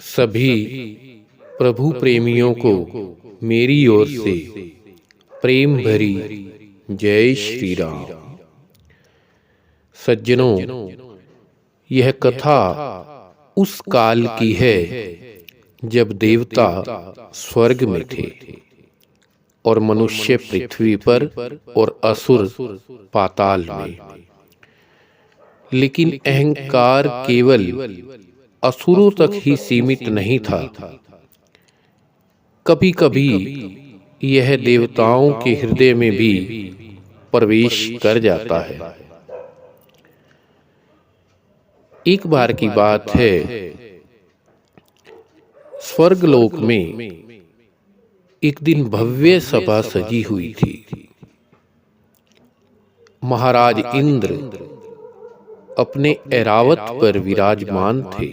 सभी प्रभु प्रेमियों को मेरी ओर से प्रेम भरी जय श्री राम। सज्जनों, यह कथा उस काल की है जब देवता स्वर्ग में थे और मनुष्य पृथ्वी पर और असुर पाताल में। लेकिन अहंकार केवल असुरों तक ही सीमित नहीं था। कभी कभी यह देवताओं के हृदय में भी प्रवेश कर जाता है। एक बार की बात है, स्वर्गलोक में एक दिन भव्य सभा सजी हुई थी। महाराज इंद्र अपने ऐरावत पर विराजमान थे।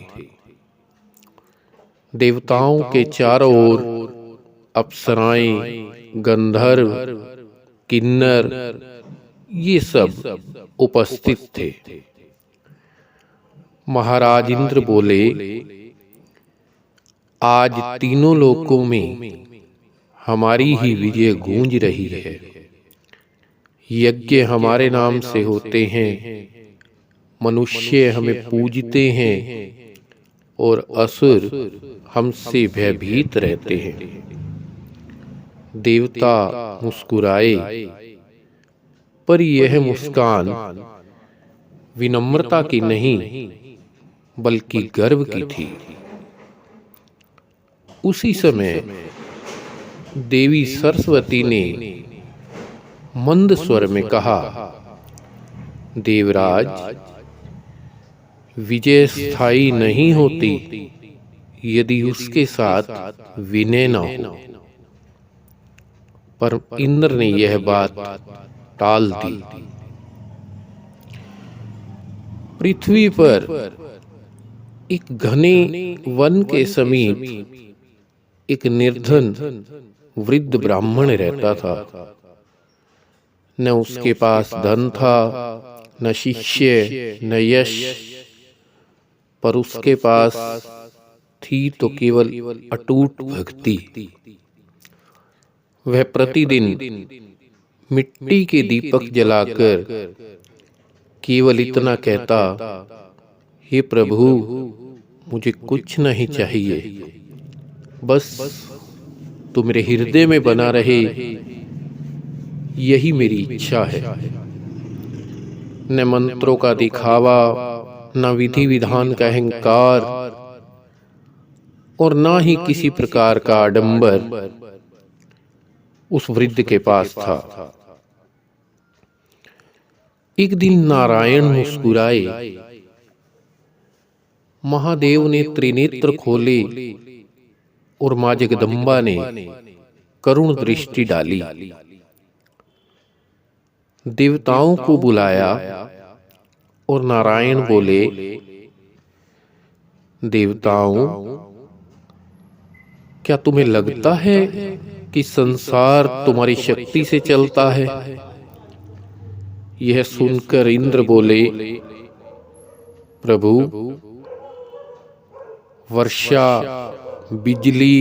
देवताओं के चारों ओर अप्सराएं, गंधर्व, किन्नर ये सब उपस्थित थे। महाराज इंद्र बोले, आज तीनों लोकों में हमारी ही विजय गूंज रही है। यज्ञ हमारे नाम से होते हैं, मनुष्य हमें पूजते हैं और असुर हमसे भयभीत रहते हैं। देवता मुस्कुराए, पर यह मुस्कान विनम्रता की नहीं बल्कि गर्व की थी। उसी समय देवी सरस्वती ने मंद स्वर में कहा, देवराज, विजय स्थायी नहीं होती यदि उसके साथ विनय न हो। पर इंद्र ने यह बात टाल दी। पृथ्वी पर एक घने वन के समीप एक निर्धन वृद्ध ब्राह्मण रहता था। न उसके पास धन था, न शिष्य, न यश, पर उसके पास थी तो केवल अटूट भक्ति। वह प्रतिदिन मिट्टी के दीपक जलाकर केवल इतना कहता, हे प्रभु, मुझे कुछ नहीं चाहिए, बस तू मेरे हृदय में बना रहे, यही मेरी इच्छा है। न मंत्रों का दिखावा, न विधि विधान का अहंकार और न ही किसी प्रकार का आडंबर उस वृद्ध के पास था। एक दिन नारायण मुस्कुराए। महादेव ने त्रिनेत्र खोले और मां जगदम्बा ने करुण दृष्टि डाली। देवताओं को बुलाया और नारायण बोले, देवताओं, क्या तुम्हें लगता है कि संसार तुम्हारी शक्ति से चलता है? यह सुनकर इंद्र बोले, प्रभु, वर्षा, बिजली,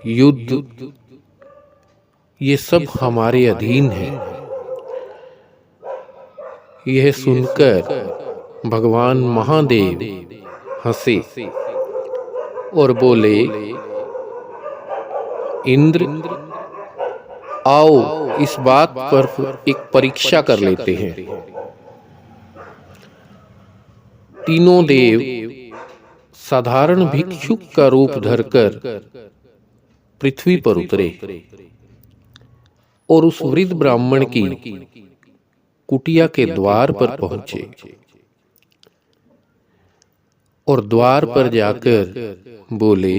युद्ध ये सब हमारे अधीन है। यह सुनकर भगवान महादेव हंसे और बोले, इंद्र, आओ इस बात पर एक परीक्षा कर लेते हैं। तीनों देव साधारण भिक्षुक का रूप धरकर पृथ्वी पर उतरे और उस वृद्ध ब्राह्मण की कुटिया के द्वार पर पहुंचे और द्वार पर जाकर बोले,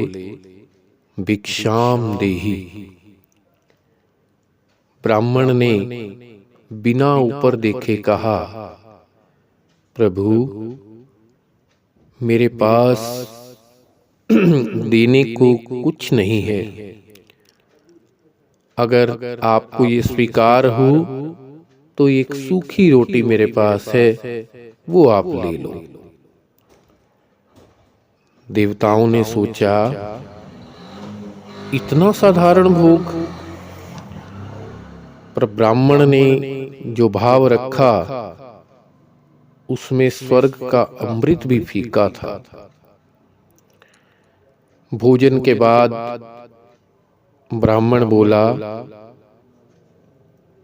भिक्षाम देहि। ब्राह्मण ने बिना ऊपर देखे कहा, प्रभु, मेरे पास देने को कुछ नहीं है। अगर आपको ये स्वीकार हो तो एक सूखी रोटी मेरे पास है, वो आप ले लो। देवताओं ने सोचा, इतना साधारण भोग। पर ब्राह्मण ने जो भाव रखा उसमें स्वर्ग का अमृत भी फीका था। भोजन के बाद ब्राह्मण बोला,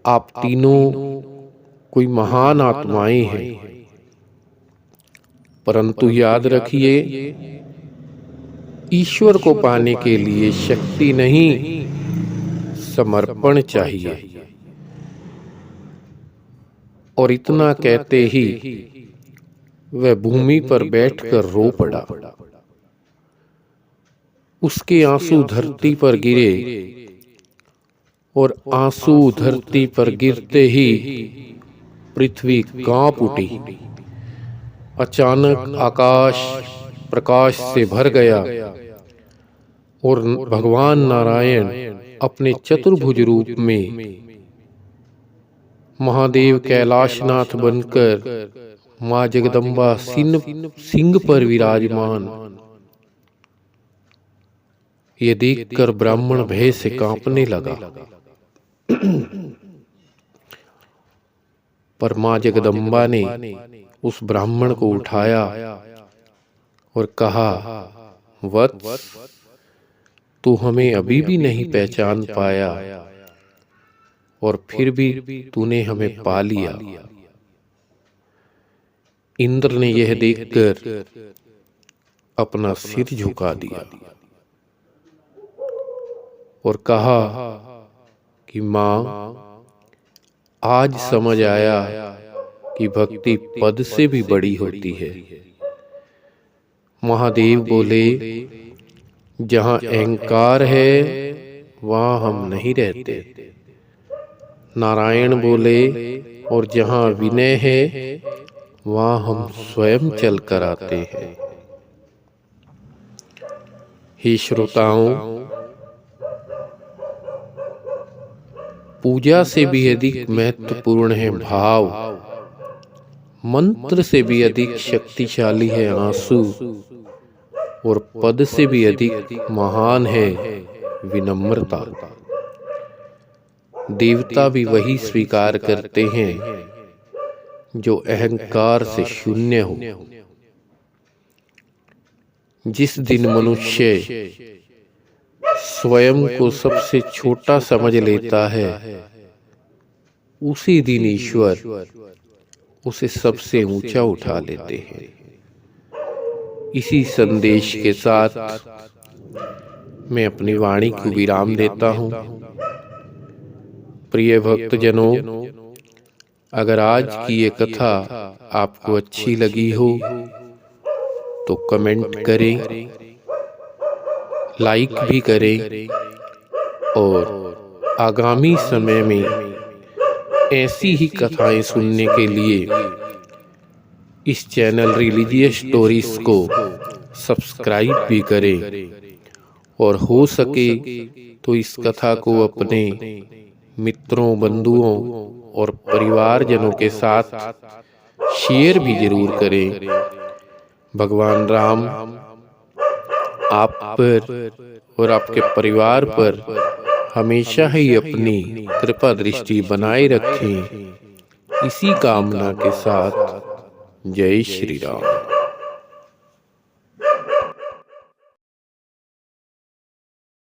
आप तीनों कोई महान आत्माएं हैं, परंतु याद रखिए, ईश्वर को पाने के लिए शक्ति नहीं, समर्पण चाहिए। और इतना कहते ही वह भूमि पर बैठकर रो पड़ा। उसके आंसू धरती पर गिरे और आंसू धरती पर गिरते ही पृथ्वी कांप उठी। अचानक आकाश प्रकाश से भर गया और भगवान नारायण अपने चतुर्भुज रूप में महादेव कैलाशनाथ बनकर मां जगदम्बा सिंह पर विराजमान। ये देखकर ब्राह्मण भय से कांपने लगा। पर मां जगदम्बा ने उस ब्राह्मण को उठाया और कहा, वत्स, तू हमें अभी भी नहीं पहचान पाया और फिर भी तूने हमें पा लिया। इंद्र ने यह देखकर अपना सिर झुका दिया और कहा कि मां, आज समझ आया कि भक्ति पद से भी बड़ी होती है। महादेव बोले, जहां अहंकार है वहां हम नहीं रहते। नारायण बोले, और जहां विनय है वहां हम स्वयं चल कर आते हैं। हे श्रोताओं, पूजा से भी अधिक महत्वपूर्ण है भाव, मंत्र से भी अधिक शक्तिशाली है आंसू, और पद से भी अधिक महान है विनम्रता। देवता भी वही स्वीकार करते हैं जो अहंकार से शून्य हो। जिस दिन मनुष्य स्वयं को सबसे छोटा समझ लेता है, उसी दिन ईश्वर उसे सबसे ऊंचा उठा लेते हैं। इसी संदेश के साथ मैं अपनी वाणी को विराम देता हूं। प्रिय भक्तजनों, अगर आज की ये कथा आपको अच्छी लगी हो तो कमेंट करें, लाइक भी करें, और आगामी समय में ऐसी ही कथाएं सुनने के लिए इस चैनल रिलीजियस स्टोरीज को सब्सक्राइब भी करें, और हो सके तो इस कथा को अपने मित्रों, बंधुओं और परिवारजनों के साथ शेयर भी जरूर करें। भगवान राम आप पर और आपके परिवार पर हमेशा ही अपनी कृपा दृष्टि बनाए रखें। इसी कामना के साथ जय श्री राम।